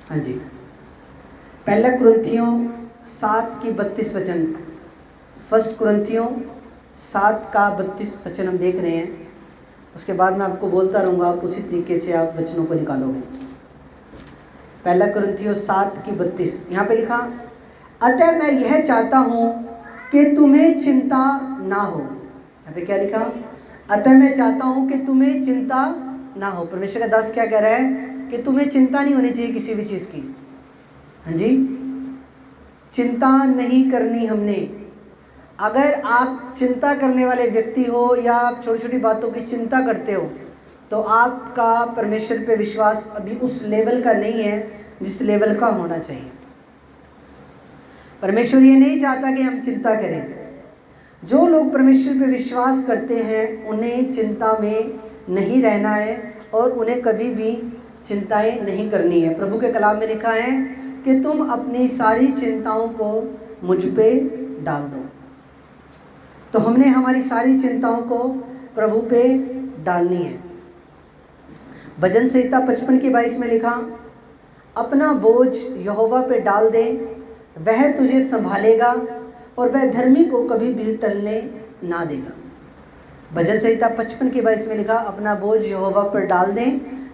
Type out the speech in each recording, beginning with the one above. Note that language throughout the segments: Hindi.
हाँ जी, पहला कुरिन्थियों 7 की 32 वचन, फर्स्ट कुरिन्थियों 7 का 32 वचन हम देख रहे हैं। उसके बाद मैं आपको बोलता रहूँगा, आप उसी तरीके से आप वचनों को निकालोगे। पहला कुरिन्थियों 7 की 32, यहाँ पे लिखा, अतः मैं यह चाहता हूँ कि तुम्हें चिंता ना हो। यहाँ पे क्या लिखा? अतः मैं चाहता हूँ कि तुम्हें चिंता ना हो। परमेश्वर का दास क्या कह रहा है कि तुम्हें चिंता नहीं होनी चाहिए किसी भी चीज़ की। हाँ जी, चिंता नहीं करनी हमने। अगर आप चिंता करने वाले व्यक्ति हो या आप छोटी छोटी बातों की चिंता करते हो तो आपका परमेश्वर पे विश्वास अभी उस लेवल का नहीं है जिस लेवल का होना चाहिए। परमेश्वर ये नहीं चाहता कि हम चिंता करें। जो लोग परमेश्वर पे विश्वास करते हैं उन्हें चिंता में नहीं रहना है और उन्हें कभी भी चिंताएं नहीं करनी है। प्रभु के कलाम में लिखा है कि तुम अपनी सारी चिंताओं को मुझ पे डाल दो। तो हमने हमारी सारी चिंताओं को प्रभु पे डालनी है। भजन संहिता 55 की 22 में लिखा, अपना बोझ यहोवा पे डाल दे, वह तुझे संभालेगा और वह धर्मी को कभी भी टलने ना देगा। भजन संहिता 55 की 22 में लिखा, अपना बोझ यहोवा पर डाल दे,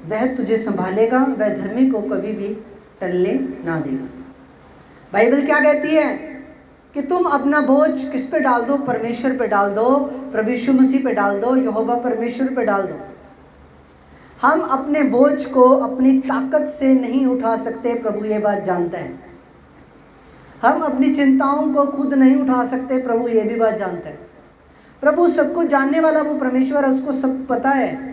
वह तुझे संभालेगा, वह धर्मी को कभी भी टलने ना देगा। बाइबल क्या कहती है कि तुम अपना बोझ किस पे डाल दो? परमेश्वर पे डाल दो, प्रभु यीशु मसीह पे डाल दो, यहोवा परमेश्वर पे डाल दो। हम अपने बोझ को अपनी ताकत से नहीं उठा सकते, प्रभु ये बात जानता है। हम अपनी चिंताओं को खुद नहीं उठा सकते, प्रभु ये भी बात जानता है। प्रभु सबको जानने वाला वो परमेश्वर है, उसको सब पता है।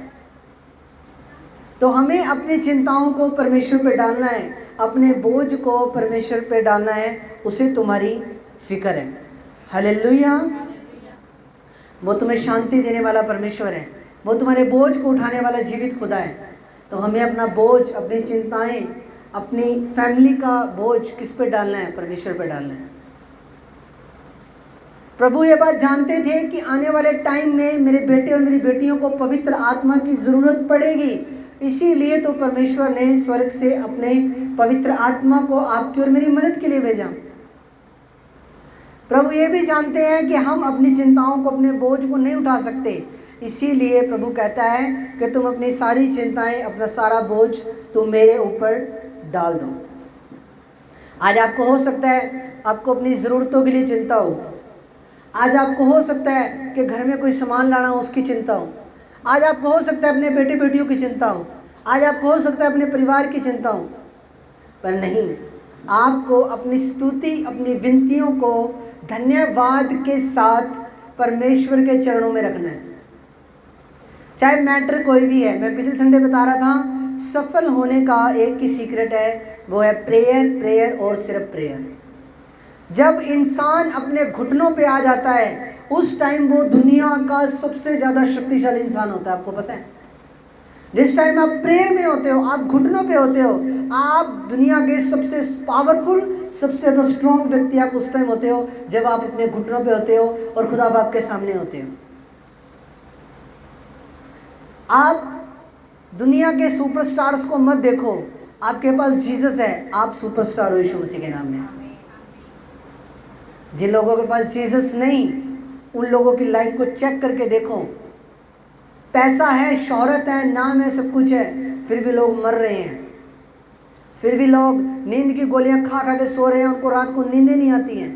तो हमें अपनी चिंताओं को परमेश्वर पे डालना है, अपने बोझ को परमेश्वर पे डालना है, उसे तुम्हारी फिक्र है। हालेलुया। वो तुम्हें शांति देने वाला परमेश्वर है, वो तुम्हारे बोझ को उठाने वाला जीवित खुदा है। तो हमें अपना बोझ, अपनी चिंताएं, अपनी फैमिली का बोझ किस पे डालना है? परमेश्वर पे डालना है। प्रभु ये बात जानते थे कि आने वाले टाइम में मेरे बेटे और मेरी बेटियों को पवित्र आत्मा की ज़रूरत पड़ेगी। इसीलिए तो परमेश्वर ने स्वर्ग से अपने पवित्र आत्मा को आपकी और मेरी मदद के लिए भेजा। प्रभु ये भी जानते हैं कि हम अपनी चिंताओं को, अपने बोझ को नहीं उठा सकते। इसीलिए प्रभु कहता है कि तुम अपनी सारी चिंताएं, अपना सारा बोझ तुम मेरे ऊपर डाल दो। आज आपको हो सकता है आपको अपनी ज़रूरतों के लिए चिंता हो। आज आपको हो सकता है कि घर में कोई सामान लाना हो, उसकी चिंता हो। आज आपको हो सकता है अपने बेटे बेटियों की चिंता हो। आज आपको हो सकता है अपने परिवार की चिंता हो। पर नहीं, आपको अपनी स्तुति, अपनी विनतियों को धन्यवाद के साथ परमेश्वर के चरणों में रखना है। चाहे मैटर कोई भी है। मैं पिछले संडे बता रहा था, सफल होने का एक ही सीक्रेट है, वो है प्रेयर, प्रेयर और सिर्फ प्रेयर। जब इंसान अपने घुटनों पे आ जाता है उस टाइम वो दुनिया का सबसे ज़्यादा शक्तिशाली इंसान होता है। आपको पता है, जिस टाइम आप प्रेयर में होते हो, आप घुटनों पे होते हो, आप दुनिया के सबसे पावरफुल, सबसे ज़्यादा स्ट्रॉन्ग व्यक्ति आप उस टाइम होते हो जब आप अपने घुटनों पे होते हो और खुदा बाप के सामने होते हो। आप दुनिया के सुपरस्टार्स को मत देखो, आपके पास जीसस है, आप सुपरस्टार हो यीशु मसीह के नाम में। जिन लोगों के पास जीसस नहीं, उन लोगों की लाइफ को चेक करके देखो। पैसा है, शोहरत है, नाम है, सब कुछ है, फिर भी लोग मर रहे हैं। फिर भी लोग नींद की गोलियां खा खा के सो रहे हैं, उनको रात को नींदें नहीं आती हैं।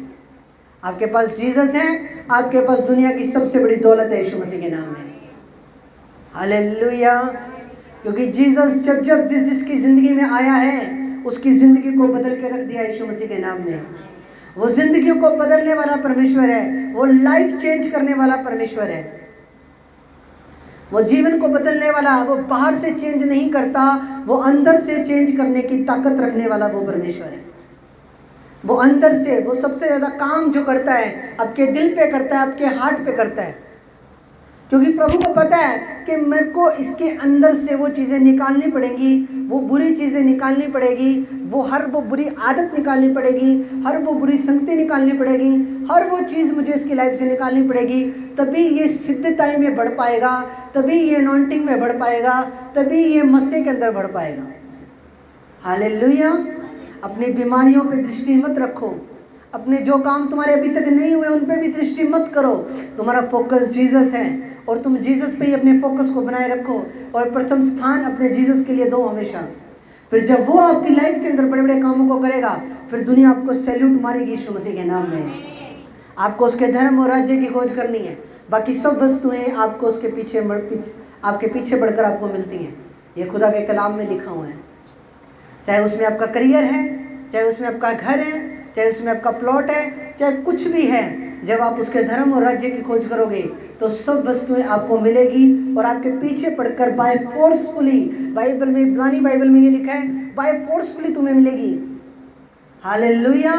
आपके पास जीसस है, आपके पास दुनिया की सबसे बड़ी दौलत है यीशु मसीह के नाम में। हालेलुया। क्योंकि जीसस जब जब जिसकी ज़िंदगी में आया है उसकी ज़िंदगी को बदल के रख दिया यीशु मसीह के नाम में। वो ज़िंदगियों को बदलने वाला परमेश्वर है, वो लाइफ चेंज करने वाला परमेश्वर है, वो जीवन को बदलने वाला। वो बाहर से चेंज नहीं करता, वो अंदर से चेंज करने की ताकत रखने वाला वो परमेश्वर है। वो अंदर से, वो सबसे ज़्यादा काम जो करता है आपके दिल पे करता है, आपके हार्ट पे करता है। क्योंकि प्रभु को पता है कि मेरे को इसके अंदर से वो चीज़ें निकालनी पड़ेंगी, वो बुरी चीज़ें निकालनी पड़ेगी, वो बुरी आदत निकालनी पड़ेगी, हर वो बुरी संगति निकालनी पड़ेगी, हर वो चीज़ मुझे इसकी लाइफ से निकालनी पड़ेगी। तभी ये सिद्धताई में बढ़ पाएगा, तभी ये अनॉइंटिंग में बढ़ पाएगा, तभी ये मसीह के अंदर बढ़ पाएगा। हालेलुया। अपनी बीमारियों पे दृष्टि मत रखो, अपने जो काम तुम्हारे अभी तक नहीं हुए उन पे भी दृष्टि मत करो। तुम्हारा फोकस जीसस है और तुम जीसस पे ही अपने फोकस को बनाए रखो और प्रथम स्थान अपने जीसस के लिए दो हमेशा। फिर जब वो आपकी लाइफ के अंदर बड़े बड़े कामों को करेगा, फिर दुनिया आपको सैल्यूट मारेगी यीशु मसीह के नाम में। आपको उसके धर्म और राज्य की खोज करनी है, बाकी सब वस्तुएं आपको उसके आपके पीछे बढ़कर आपको मिलती हैं। ये खुदा के कलाम में लिखा हुआ है। चाहे उसमें आपका करियर है, चाहे उसमें आपका घर है, चाहे उसमें आपका प्लॉट है, चाहे कुछ भी है, जब आप उसके धर्म और राज्य की खोज करोगे तो सब वस्तुएं आपको मिलेगी और आपके पीछे पड़कर बाय फोर्सफुली, बाइबल में, पुरानी बाइबल में ये लिखा है, बाय फोर्सफुली तुम्हें मिलेगी। हालेलुया।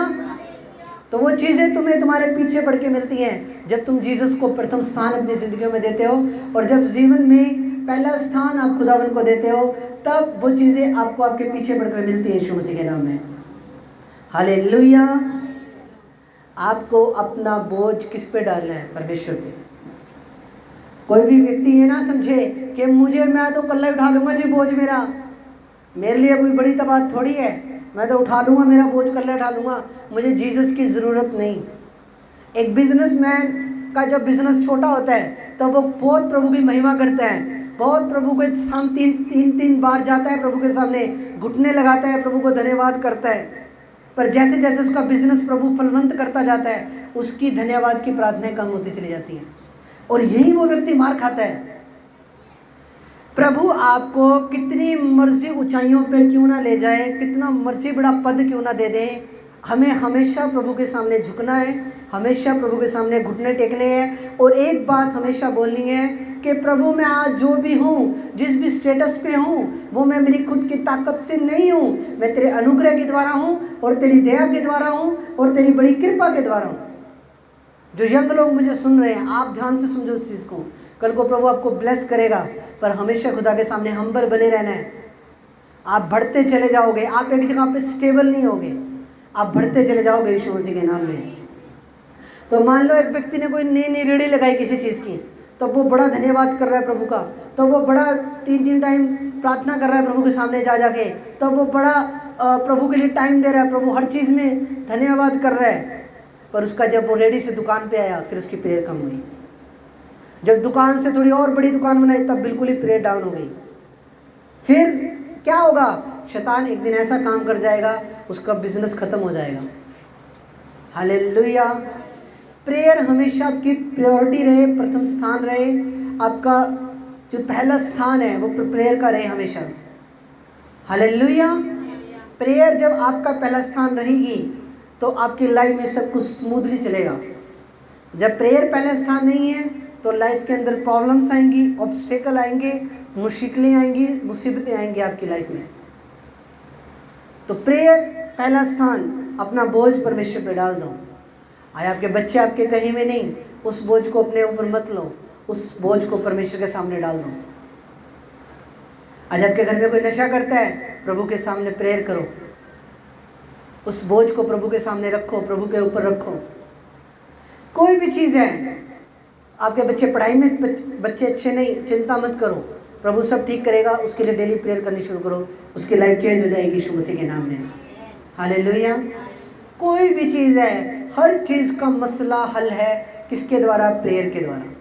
तो वो चीज़ें तुम्हें तुम्हारे पीछे पड़ के मिलती हैं जब तुम जीसस को प्रथम स्थान अपनी ज़िंदगी में देते हो, और जब जीवन में पहला स्थान आप खुदावन को देते हो, तब वो चीज़ें आपको आपके पीछे पड़कर मिलती हैं यीशु मसीह के नाम में। हालेलुया। आपको अपना बोझ किस पे डालना है? परमेश्वर पे। कोई भी व्यक्ति ये ना समझे कि मैं तो कल ही उठा लूँगा जी बोझ मेरे लिए कोई बड़ी तो बात थोड़ी है, मैं तो उठा लूँगा, मेरा बोझ कल उठा लूँगा, मुझे जीसस की ज़रूरत नहीं। एक बिजनेसमैन का जब बिजनेस छोटा होता है तो वो बहुत प्रभु की महिमा करता है, बहुत प्रभु के सामने तीन बार जाता है, प्रभु के सामने घुटने लगाता है, प्रभु को धन्यवाद करता है। पर जैसे जैसे उसका बिजनेस प्रभु फलवंत करता जाता है, उसकी धन्यवाद की प्रार्थनाएं कम होती चली जाती हैं और यही वो व्यक्ति मार खाता है। प्रभु आपको कितनी मर्जी ऊंचाइयों पे क्यों ना ले जाए, कितना मर्जी बड़ा पद क्यों ना दे दे, हमें हमेशा प्रभु के सामने झुकना है, हमेशा प्रभु के सामने घुटने टेकने हैं और एक बात हमेशा बोलनी है कि प्रभु मैं आज जो भी हूँ, जिस भी स्टेटस पे हूँ, वो मैं मेरी खुद की ताकत से नहीं हूँ, मैं तेरे अनुग्रह के द्वारा हूँ और तेरी दया के द्वारा हूँ और तेरी बड़ी कृपा के द्वारा हूँ। जो यंग लोग मुझे सुन रहे हैं, आप ध्यान से समझो उस चीज़ को। कल को प्रभु आपको ब्लेस करेगा, पर हमेशा खुदा के सामने हम्बल बने रहना है। आप बढ़ते चले जाओगे, आप एक जगह पे स्टेबल नहीं होगे, आप बढ़ते चले जाओगे यीशु मसीह के नाम में। तो मान लो एक व्यक्ति ने कोई नई रेड़ी लगाई किसी चीज़ की, तो वो बड़ा धन्यवाद कर रहा है प्रभु का, तो वो बड़ा 3 टाइम प्रार्थना कर रहा है प्रभु के सामने जा जाके, तो वो बड़ा प्रभु के लिए टाइम दे रहा है, प्रभु हर चीज़ में धन्यवाद कर रहा है। पर उसका जब वो रेडी से दुकान पे आया, फिर उसकी प्रेयर कम हुई। जब दुकान से थोड़ी और बड़ी दुकान बनाई, तब बिल्कुल ही प्रेयर डाउन हो गई। फिर क्या होगा? शैतान एक दिन ऐसा काम कर जाएगा, उसका बिजनेस खत्म हो जाएगा। हालेलुया। प्रेयर हमेशा आपकी प्रायोरिटी रहे, प्रथम स्थान रहे, आपका जो पहला स्थान है वो प्रेयर का रहे हमेशा। हालेलुया। प्रेयर जब आपका पहला स्थान रहेगी तो आपकी लाइफ में सब कुछ स्मूथली चलेगा। जब प्रेयर पहला स्थान नहीं है तो लाइफ के अंदर प्रॉब्लम्स आएंगी, ऑब्स्टेकल आएंगे, मुश्किलें आएंगी, मुसीबतें आएंगी आपकी लाइफ में। तो प्रेयर पहला स्थान, अपना बोझ परमेश्वर पे डाल दो। आए आपके बच्चे आपके कहीं में नहीं, उस बोझ को अपने ऊपर मत लो, उस बोझ को परमेश्वर के सामने डाल दो। आज आपके घर में कोई नशा करता है, प्रभु के सामने प्रेयर करो, उस बोझ को प्रभु के सामने रखो, प्रभु के ऊपर रखो। कोई भी चीज़ है, आपके बच्चे पढ़ाई में बच्चे अच्छे नहीं, चिंता मत करो, प्रभु सब ठीक करेगा, उसके लिए डेली प्रेयर करनी शुरू करो, उसकी लाइफ चेंज हो जाएगी यीशु मसीह के नाम में। हालेलुया। कोई भी चीज़ है, हर चीज़ का मसला हल है किसके द्वारा? प्रेयर के द्वारा।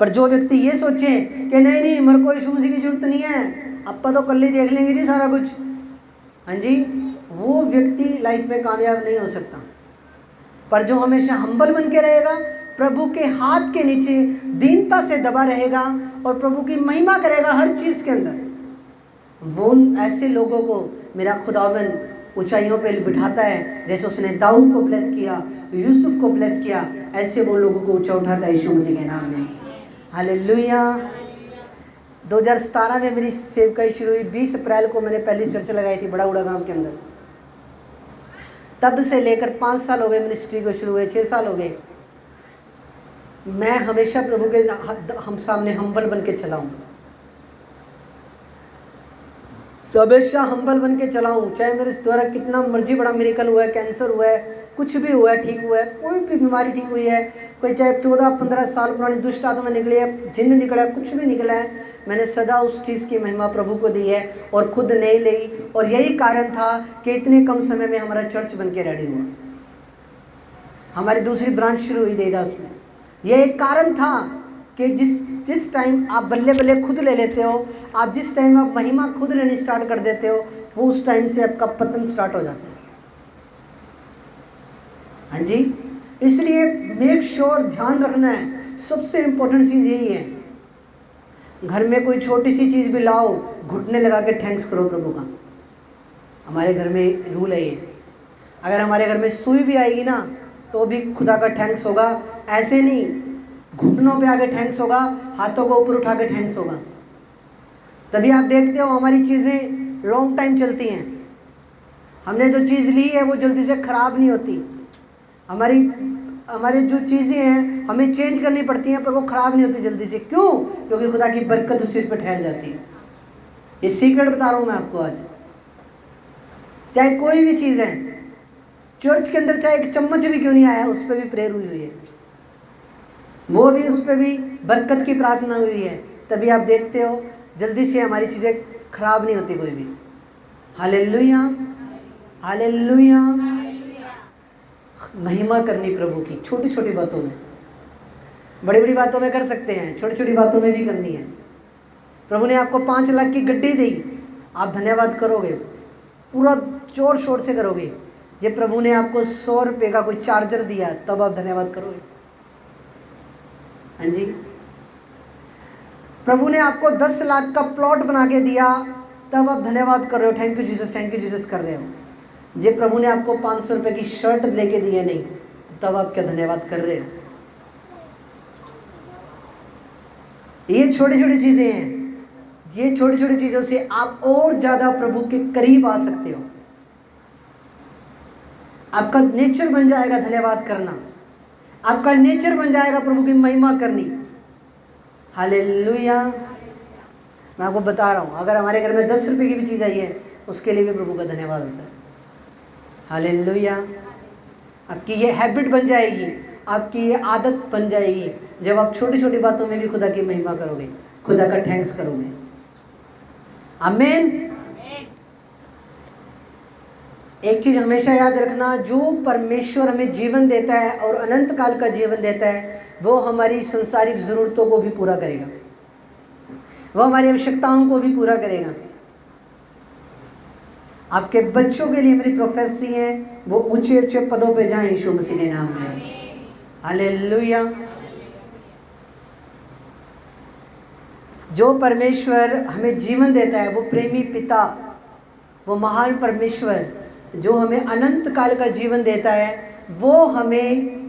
पर जो व्यक्ति ये सोचे कि नहीं मेरे को यीशु मसीह की जरूरत नहीं है, अपा तो कल ही देख लेंगे जी सारा कुछ, हाँ जी, वो व्यक्ति लाइफ में कामयाब नहीं हो सकता। पर जो हमेशा हम्बल बन के रहेगा, प्रभु के हाथ के नीचे दीनता से दबा रहेगा और प्रभु की महिमा करेगा हर चीज़ के अंदर, वो ऐसे लोगों को मेरा खुदावन ऊंचाइयों पे बिठाता है। जैसे उसने दाऊद को ब्लेस किया, यूसुफ को ब्लेस किया, ऐसे वो लोगों को ऊंचा उठाता है यीशु मसीह के नाम में। हालेलुया। 2017 में मेरी सेवकाई शुरू हुई। 20 अप्रैल को मैंने पहली चर्च लगाई थी बड़ा गांव के अंदर। तब से लेकर 5 साल हो गए मिनिस्ट्री को शुरू हुए, 6 साल हो गए। मैं हमेशा प्रभु के हम सामने हम्बल बन के चला हूँ। हमेशा हम्बल बन के चलाऊँ, चाहे मेरे द्वारा कितना मर्जी बड़ा मिरेकल हुआ है, कैंसर हुआ है, कुछ भी हुआ है, ठीक हुआ है, कोई भी बीमारी ठीक हुई है, कोई चाहे 14-15 साल पुरानी दुष्ट आत्मा निकली है, जिन्न निकला है, कुछ भी निकला है, मैंने सदा उस चीज़ की महिमा प्रभु को दी है और खुद नहीं ली। और यही कारण था कि इतने कम समय में हमारा चर्च बन के रेडी हुआ, हमारी दूसरी ब्रांच शुरू हुई देवदास में। यह एक कारण था कि जिस टाइम आप बल्ले बल्ले खुद ले लेते हो, आप जिस टाइम आप महिमा खुद लेनी स्टार्ट कर देते हो, वो उस टाइम से आपका पतन स्टार्ट हो जाता है। हाँ जी, इसलिए मेक श्योर ध्यान रखना है, सबसे इम्पोर्टेंट चीज़ यही है। घर में कोई छोटी सी चीज़ भी लाओ, घुटने लगा के थैंक्स करो प्रभु का। हमारे घर में रूल है ये, अगर हमारे घर में सुई भी आएगी ना तो भी खुदा का थैंक्स होगा। ऐसे नहीं घुटनों पे आके थैंक्स होगा, हाथों को ऊपर उठा के थैंक्स होगा। तभी आप देखते हो हमारी चीज़ें लॉन्ग टाइम चलती हैं। हमने जो चीज़ ली है वो जल्दी से ख़राब नहीं होती। हमारी जो चीज़ें हैं हमें चेंज करनी पड़ती हैं, पर वो ख़राब नहीं होती जल्दी से। क्यों? क्योंकि खुदा की बरकत उस चीज़ पर ठहर जाती है। ये सीक्रेट बता रहा हूँ मैं आपको आज। चाहे कोई भी चीज़ है, चर्च के अंदर चाहे एक चम्मच भी क्यों नहीं आया, उस पर भी प्रेयर हुई है, वो भी उस पर भी बरकत की प्रार्थना हुई है। तभी आप देखते हो जल्दी से हमारी चीज़ें खराब नहीं होती कोई भी। Hallelujah, hallelujah. महिमा करनी प्रभु की, छोटी छोटी बातों में, बड़ी बड़ी बातों में कर सकते हैं, छोटी छोटी बातों में भी करनी है। प्रभु ने आपको 5 लाख की गड्डी दी, आप धन्यवाद करोगे, पूरा जोर शोर से करोगे। जब प्रभु ने आपको 100 रुपये का कोई चार्जर दिया, तब आप धन्यवाद करोगे। हाँ जी, प्रभु ने आपको 10 लाख का प्लॉट बना के दिया, तब आप धन्यवाद कर रहे हो, thank you Jesus, thank you Jesus कर रहे हो। जब प्रभु ने आपको 500 रुपये की शर्ट लेके दी है नहीं, तो तब आप क्या धन्यवाद कर रहे हो। ये छोटी छोटी चीज़ें हैं, ये छोटी छोटी चीज़ों से आप और ज़्यादा प्रभु के करीब आ सकते हो। आपका नेचर बन जाएगा धन्यवाद करना, आपका नेचर बन जाएगा प्रभु की महिमा करनी। हालेलुया। मैं आपको बता रहा हूँ, अगर हमारे घर में 10 रुपये की भी चीज़ आई है, उसके लिए भी प्रभु का धन्यवाद होता है। हालेलुया। आपकी ये हैबिट बन जाएगी, आपकी ये आदत बन जाएगी, जब आप छोटी छोटी बातों में भी खुदा की महिमा करोगे, खुदा का थैंक्स करोगे। आमीन। एक चीज़ हमेशा याद रखना, जो परमेश्वर हमें जीवन देता है और अनंत काल का जीवन देता है, वो हमारी संसारिक ज़रूरतों को भी पूरा करेगा, वो हमारी आवश्यकताओं को भी पूरा करेगा। आपके बच्चों के लिए मेरी प्रोफेसी है, वो ऊंचे ऊंचे पदों पे जाएं यीशु मसीह के नाम में। हालेलुया। जो परमेश्वर हमें जीवन देता है, वो प्रेमी पिता, वो महान परमेश्वर जो हमें अनंत काल का जीवन देता है, वो हमें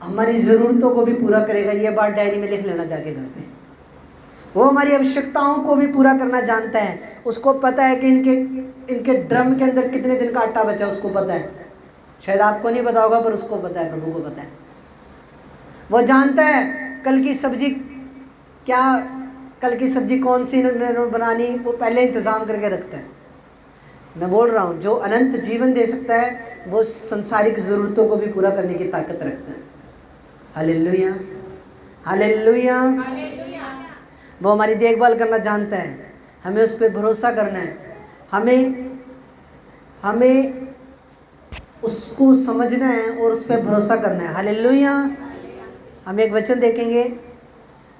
हमारी ज़रूरतों को भी पूरा करेगा। ये बात डायरी में लिख लेना जाके घर पे। वो हमारी आवश्यकताओं को भी पूरा करना जानता है। उसको पता है कि इनके ड्रम के अंदर कितने दिन का आटा बचा, उसको पता है। शायद आपको नहीं पता होगा, पर उसको पता है, प्रभु को पता है। वो जानता है कल की सब्जी क्या, कल की सब्जी कौन सी बनानी, वो पहले इंतज़ाम करके रखता है। मैं बोल रहा हूँ, जो अनंत जीवन दे सकता है, वो संसारिक ज़रूरतों को भी पूरा करने की ताकत रखता है। Hallelujah, hallelujah. वो हमारी देखभाल करना जानता है, हमें उस पर भरोसा करना है, हमें उसको समझना है और उस पर भरोसा करना है। हालेलुया। हम एक वचन देखेंगे,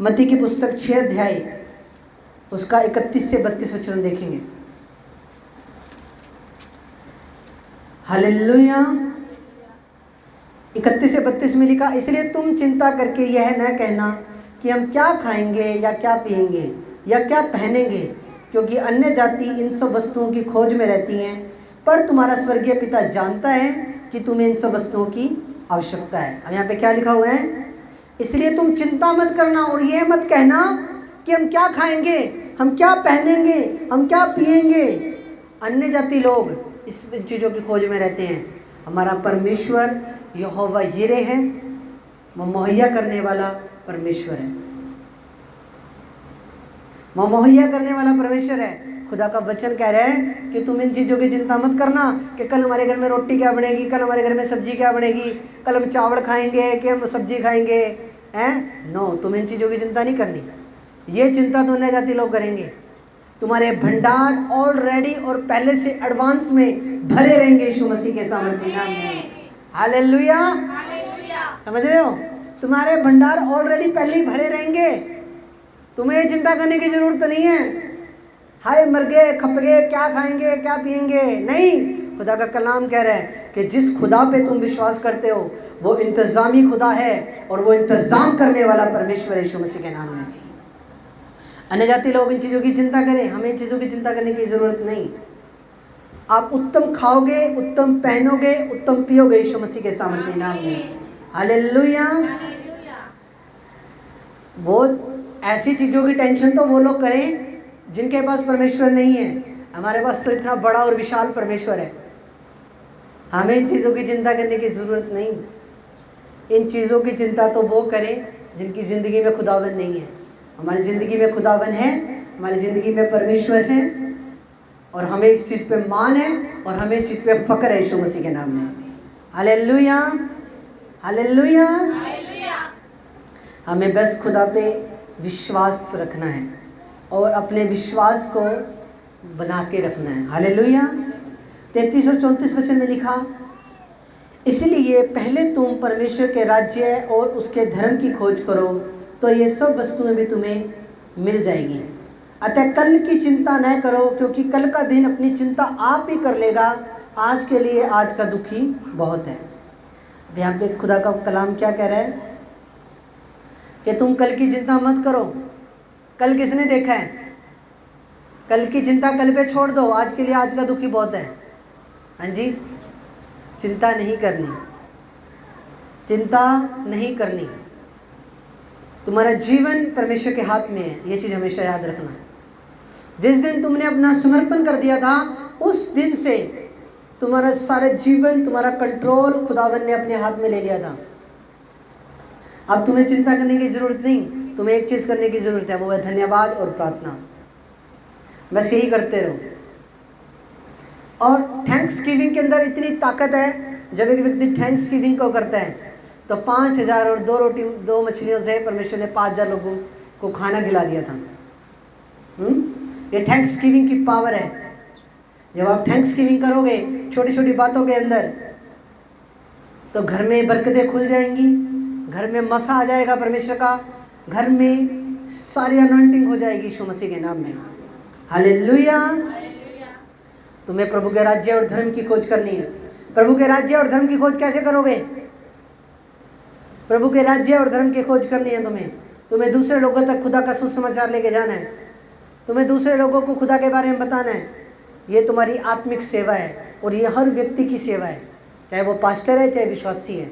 मत्ती की पुस्तक 6 अध्याय, उसका 31 से 32 वचन देखेंगे। हालेलुया। 31 से 32 में लिखा, इसलिए तुम चिंता करके यह न कहना कि हम क्या खाएंगे या क्या पिएंगे या क्या पहनेंगे, क्योंकि अन्य जाति इन सब वस्तुओं की खोज में रहती हैं, पर तुम्हारा स्वर्गीय पिता जानता है कि तुम्हें इन सब वस्तुओं की आवश्यकता है। अब यहाँ पे क्या लिखा हुआ है, इसलिए तुम चिंता मत करना और ये मत कहना कि हम क्या खाएंगे, हम क्या पहनेंगे, हम क्या पिएंगे। अन्य जाति लोग इस चीज़ों की खोज में रहते हैं। हमारा परमेश्वर यहोवा यिरे है, वो मुहैया करने वाला परमेश्वर है, वो मुहैया करने वाला परमेश्वर है। खुदा का वचन कह रहा है कि तुम इन चीज़ों की चिंता मत करना कि कल हमारे घर में रोटी क्या बनेगी, कल हमारे घर में सब्जी क्या बनेगी, कल हम चावल खाएंगे कि हम सब्जी खाएंगे, हैं? नो, तुम इन चीज़ों की चिंता नहीं करनी। ये चिंता तो अन्य जाति लोग करेंगे। तुम्हारे भंडार ऑलरेडी और पहले से एडवांस में भरे रहेंगे यीशु मसीह के सामर्थ्य नाम में। हालेलुया, समझ रहे हो? तुम्हारे भंडार ऑलरेडी पहले ही भरे रहेंगे, तुम्हें चिंता करने की जरूरत नहीं है। हाय मर गए, खप गए, क्या खाएंगे, क्या पिएंगे, नहीं। खुदा का कलाम कह रहा है कि जिस खुदा पे तुम विश्वास करते हो वो इंतजामी खुदा है और वो इंतजाम करने वाला परमेश्वर यीशु मसीह के नाम में। अन्य जाति लोग इन चीज़ों की चिंता करें, हमें इन चीज़ों की चिंता करने की ज़रूरत नहीं। आप उत्तम खाओगे, उत्तम पहनोगे, उत्तम पियोगे यीशु मसीह के सामर्थ्य नाम में। हालेलुया। वो ऐसी चीज़ों की टेंशन तो वो लोग करें जिनके पास परमेश्वर नहीं है। हमारे पास तो इतना बड़ा और विशाल परमेश्वर है, हमें इन चीज़ों की चिंता करने की ज़रूरत नहीं। इन चीज़ों की चिंता तो वो करें जिनकी ज़िंदगी में खुदावन नहीं है। हमारी ज़िंदगी में खुदावन है, हमारी ज़िंदगी में परमेश्वर है और हमें इस चीज़ पे मान है और हमें इस चीज़ पे फ़ख्र है यीशु मसीह के नाम में। Hallelujah, hallelujah. हमें बस खुदा पे विश्वास रखना है और अपने विश्वास को बना के रखना है। हालेलुया। 33 और 34 वचन में लिखा, इसलिए पहले तुम परमेश्वर के राज्य और उसके धर्म की खोज करो तो ये सब वस्तुएं भी तुम्हें मिल जाएगी। अतः कल की चिंता न करो क्योंकि कल का दिन अपनी चिंता आप ही कर लेगा। आज के लिए आज का दुखी बहुत है। अब यहाँ पे खुदा का कलाम क्या कह रहा है कि तुम कल की चिंता मत करो। कल किसने देखा है? कल की चिंता कल पे छोड़ दो, आज के लिए आज का दुखी बहुत है। हाँ जी, चिंता नहीं करनी, चिंता नहीं करनी। तुम्हारा जीवन परमेश्वर के हाथ में है, ये चीज़ हमेशा याद रखना। जिस दिन तुमने अपना समर्पण कर दिया था उस दिन से तुम्हारा सारा जीवन, तुम्हारा कंट्रोल खुदावन ने अपने हाथ में ले लिया था। अब तुम्हें चिंता करने की ज़रूरत नहीं, तुम्हें एक चीज़ करने की ज़रूरत है, वो है धन्यवाद और प्रार्थना। बस यही करते रहो। और थैंक्स गिविंग के अंदर इतनी ताकत है, जब एक व्यक्ति थैंक्स गिविंग को करता है तो 5000 और 2 रोटी 2 मछलियों से परमेश्वर ने 5000 लोगों को खाना खिला दिया था। ये थैंक्स गिविंग की पावर है। जब आप थैंक्स गिविंग करोगे छोटी छोटी बातों के अंदर तो घर में बरकतें खुल जाएंगी, घर में मसा आ जाएगा परमेश्वर का, घर में सारी अनॉइंटिंग हो जाएगी यीशु मसीह के नाम में। हालेलुया। तुम्हें प्रभु के राज्य और धर्म की खोज करनी है। प्रभु के राज्य और धर्म की खोज कैसे करोगे? प्रभु के राज्य और धर्म की खोज करनी है तुम्हें दूसरे लोगों तक खुदा का सुसमाचार लेके जाना है, तुम्हें दूसरे लोगों को खुदा के बारे में बताना है। ये तुम्हारी आत्मिक सेवा है और ये हर व्यक्ति की सेवा है, चाहे वो पास्टर है चाहे विश्वासी है।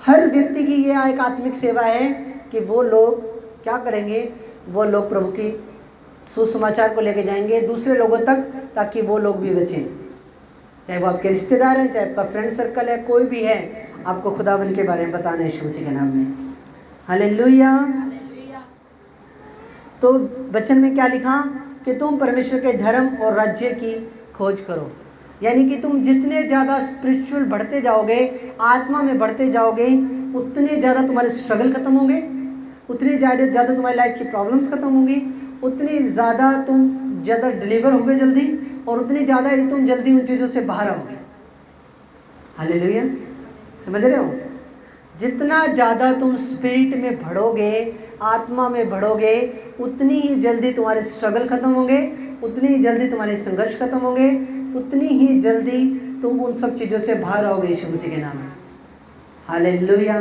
हर व्यक्ति की ये एक आत्मिक सेवा है कि वो लोग क्या करेंगे, वो लोग प्रभु की सुसमाचार को लेके जाएंगे दूसरे लोगों तक, ताकि वो लोग भी बचें। चाहे वो आपके रिश्तेदार हैं, चाहे आपका फ्रेंड सर्कल है, कोई भी है, आपको खुदावन के बारे में बताना है यीशु मसीह के नाम में। हालेलुया। तो वचन में क्या लिखा कि तुम परमेश्वर के धर्म और राज्य की खोज करो, यानी कि तुम जितने ज़्यादा स्पिरिचुअल बढ़ते जाओगे, आत्मा में बढ़ते जाओगे, उतने ज़्यादा तुम्हारे स्ट्रगल खत्म होंगे, उतनी ज़्यादा तुम्हारी लाइफ की प्रॉब्लम्स खत्म होंगी, उतनी ज़्यादा तुम ज़्यादा डिलीवर होगे जल्दी, और उतनी ज़्यादा ही तुम जल्दी उन चीज़ों से बाहर आओगे। हालेलुया। समझ रहे हो? जितना ज़्यादा तुम स्पिरिट में बढ़ोगे, आत्मा में बढ़ोगे, उतनी ही जल्दी तुम्हारे स्ट्रगल खत्म होंगे, उतनी ही जल्दी तुम्हारे संघर्ष खत्म होंगे, उतनी ही जल्दी तुम उन सब चीज़ों से बाहर आओगे यीशु मसीह के नाम में। हालेलुया।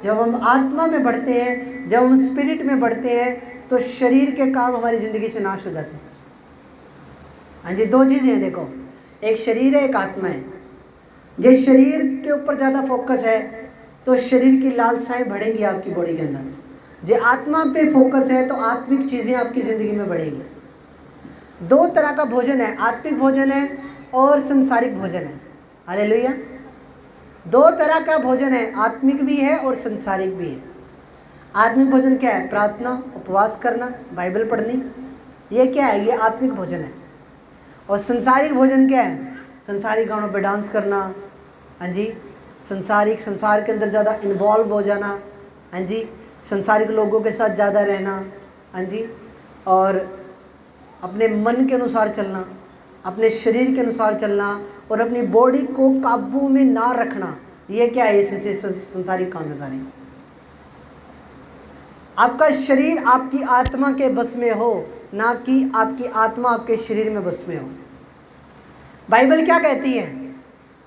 जब हम आत्मा में बढ़ते हैं, जब हम स्पिरिट में बढ़ते हैं, तो शरीर के काम हमारी ज़िंदगी से नाश हो जाते हैं। हाँ जी, दो चीज़ें हैं देखो, एक शरीर है, एक आत्मा है। जिस शरीर के ऊपर ज़्यादा फोकस है तो शरीर की लालसाएं बढ़ेंगी आपकी बॉडी के अंदर। जो आत्मा पे फोकस है तो आत्मिक चीज़ें आपकी ज़िंदगी में बढ़ेंगी। दो तरह का भोजन है, आत्मिक भोजन है और संसारिक भोजन है। हालेलुया। दो तरह का भोजन है, आत्मिक भी है और संसारिक भी है। आत्मिक भोजन क्या है? प्रार्थना, उपवास करना, बाइबल पढ़नी, ये क्या है? ये आत्मिक भोजन है। और संसारिक भोजन क्या है? संसारिक गानों पे डांस करना, हाँ जी, संसार के अंदर ज़्यादा इन्वॉल्व हो जाना, हाँ जी, संसारिक लोगों के साथ ज़्यादा रहना, हाँ जी, और अपने मन के अनुसार चलना, अपने शरीर के अनुसार चलना और अपनी बॉडी को काबू में ना रखना। ये क्या है? ये संसारिक काम है सारे। आपका शरीर आपकी आत्मा के बस में हो, ना कि आपकी आत्मा आपके शरीर में बस में हो। बाइबल क्या कहती है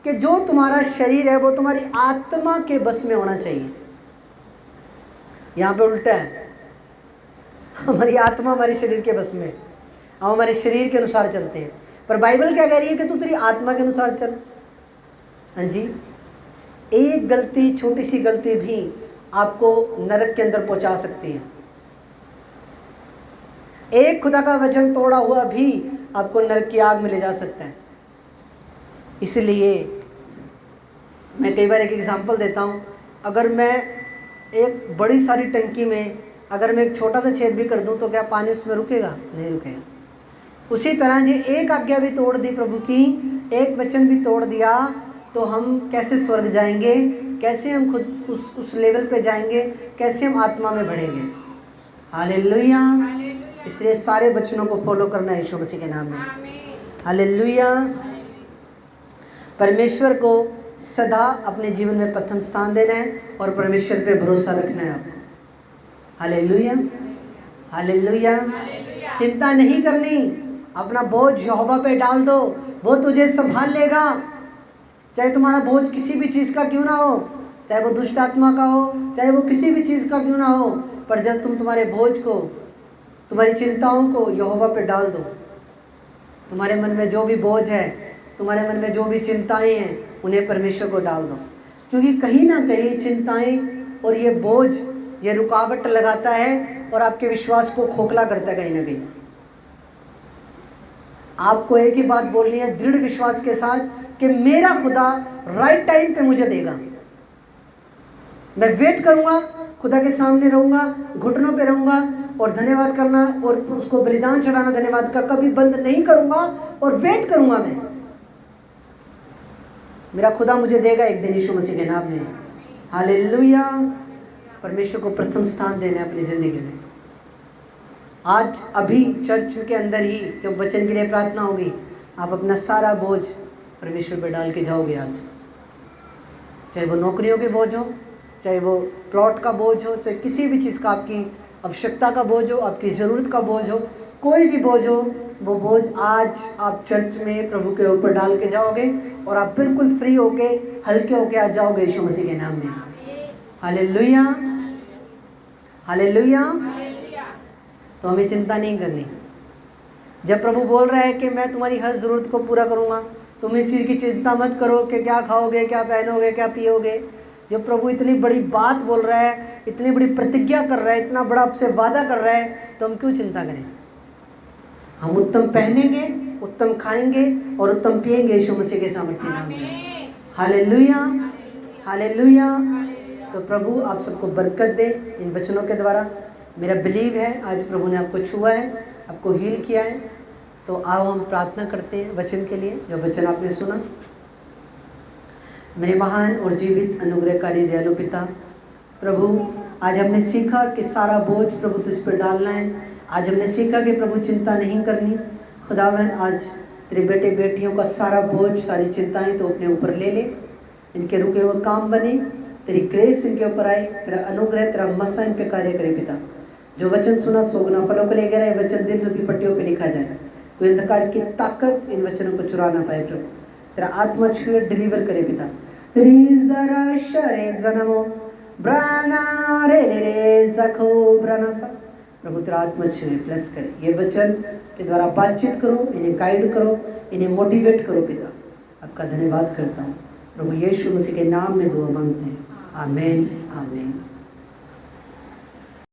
कि जो तुम्हारा शरीर है वो तुम्हारी आत्मा के बस में होना चाहिए। यहाँ पे उल्टा है, हमारी आत्मा हमारे शरीर के बस में, हम हमारे शरीर के अनुसार चलते हैं। पर बाइबल क्या कह रही है कि तू तेरी आत्मा के अनुसार चल। हाँ जी, एक गलती, छोटी सी गलती भी आपको नरक के अंदर पहुंचा सकती है। एक खुदा का वचन तोड़ा हुआ भी आपको नरक की आग में ले जा सकता है। इसलिए मैं कई बार एक एग्जांपल देता हूँ। अगर मैं एक बड़ी सारी टंकी में अगर मैं एक छोटा सा छेद भी कर दूँ तो क्या पानी उसमें रुकेगा? नहीं रुकेगा। उसी तरह जी एक आज्ञा भी तोड़ दी प्रभु की, एक वचन भी तोड़ दिया, तो हम कैसे स्वर्ग जाएंगे? कैसे हम खुद उस लेवल पे जाएंगे? कैसे हम आत्मा में बढ़ेंगे? हालेलुया। इसलिए सारे वचनों को फॉलो करना है यीशु मसीह के नाम में। हालेलुया। परमेश्वर को सदा अपने जीवन में प्रथम स्थान देना है और परमेश्वर पे भरोसा रखना है आपको। Hallelujah, hallelujah. चिंता नहीं करनी, अपना बोझ यहोवा पे डाल दो, वो तुझे संभाल लेगा। चाहे तुम्हारा बोझ किसी भी चीज़ का क्यों ना हो, चाहे वो दुष्ट आत्मा का हो, चाहे वो किसी भी चीज़ का क्यों ना हो, पर जब तुम तुम्हारे बोझ को, तुम्हारी चिंताओं को यहोवा पे डाल दो, तुम्हारे मन में जो भी बोझ है, तुम्हारे मन में जो भी चिंताएं हैं, उन्हें परमेश्वर को डाल दो। क्योंकि कहीं ना कहीं चिंताएं और ये बोझ, ये रुकावट लगाता है और आपके विश्वास को खोखला करता है। कहीं ना कहीं आपको एक ही बात बोलनी है दृढ़ विश्वास के साथ कि मेरा खुदा राइट टाइम पे मुझे देगा। मैं वेट करूंगा, खुदा के सामने रहूंगा, घुटनों पे रहूंगा और धन्यवाद करना और उसको बलिदान चढ़ाना धन्यवाद का कभी बंद नहीं करूंगा और वेट करूंगा मैं। मेरा खुदा मुझे देगा एक दिन यीशु मसीह के नाम में। हालेलुया। परमेश्वर को प्रथम स्थान देना है अपनी ज़िंदगी में। आज अभी चर्च के अंदर ही जब वचन के लिए प्रार्थना होगी, आप अपना सारा बोझ परमेश्वर पर डाल के जाओगे आज। चाहे वो नौकरियों के बोझ हो, चाहे वो प्लॉट का बोझ हो, चाहे किसी भी चीज़ का, आपकी आवश्यकता का बोझ हो, आपकी ज़रूरत का बोझ हो, कोई भी बोझ हो, वो बोझ आज आप चर्च में प्रभु के ऊपर डाल के जाओगे और आप बिल्कुल फ्री होके, हल्के होके आ जाओगे यीशु मसीह के नाम में। Hallelujah, hallelujah. तो हमें चिंता नहीं करनी। जब प्रभु बोल रहा है कि मैं तुम्हारी हर ज़रूरत को पूरा करूँगा, तुम इस चीज़ की चिंता मत करो कि क्या खाओगे, क्या पहनोगे, क्या पियोगे। जब प्रभु इतनी बड़ी बात बोल रहा है, इतनी बड़ी प्रतिज्ञा कर रहा है, इतना बड़ा आपसे वादा कर रहा है, तो हम क्यों चिंता करें? हम उत्तम पहनेंगे, उत्तम खाएंगे और उत्तम पिएंगे यीशु मसीह के सामर्थ्य नाम में। Hallelujah, hallelujah. तो प्रभु आप सबको बरकत दे इन वचनों के द्वारा। मेरा बिलीव है आज प्रभु ने आपको छुआ है, आपको हील किया है। तो आओ हम प्रार्थना करते हैं वचन के लिए, जो वचन आपने सुना। मेरे महान और जीवित अनुग्रहकारी दयालु पिता, प्रभु आज हमने सीखा कि सारा बोझ प्रभु तुझ पर डालना है। आज हमने सीखा कि प्रभु चिंता नहीं करनी। खुदावन आज तेरे बेटे बेटियों का सारा बोझ, सारी चिंताएं तो अपने ऊपर ले ले। इनके रुके हुए काम बने, तेरी ग्रेस इनके ऊपर आए, तेरा अनुग्रह, तेरा मसा इन पे कार्य करे पिता। जो वचन सुना सोगुना फलों को लेकर आए, वचन दिल रूपी पट्टियों पे लिखा जाए। कोई अंधकार की ताकत इन वचनों को चुरा ना पाए प्रभु। तेरा आत्मा छुए, डिलीवर करे पिता। रीजरा शरे जनमो ब्राना रे रे जखो ब्राना सा। प्रभु तेरा आत्मा छुए, ब्लेस करे। ये वचन के द्वारा बातचीत करो, इन्हें गाइड करो, इन्हें मोटिवेट करो पिता। आपका धन्यवाद करता हूँ प्रभु यीशु मसीह के नाम में दुआ मांगते हैं। आमीन, आमीन।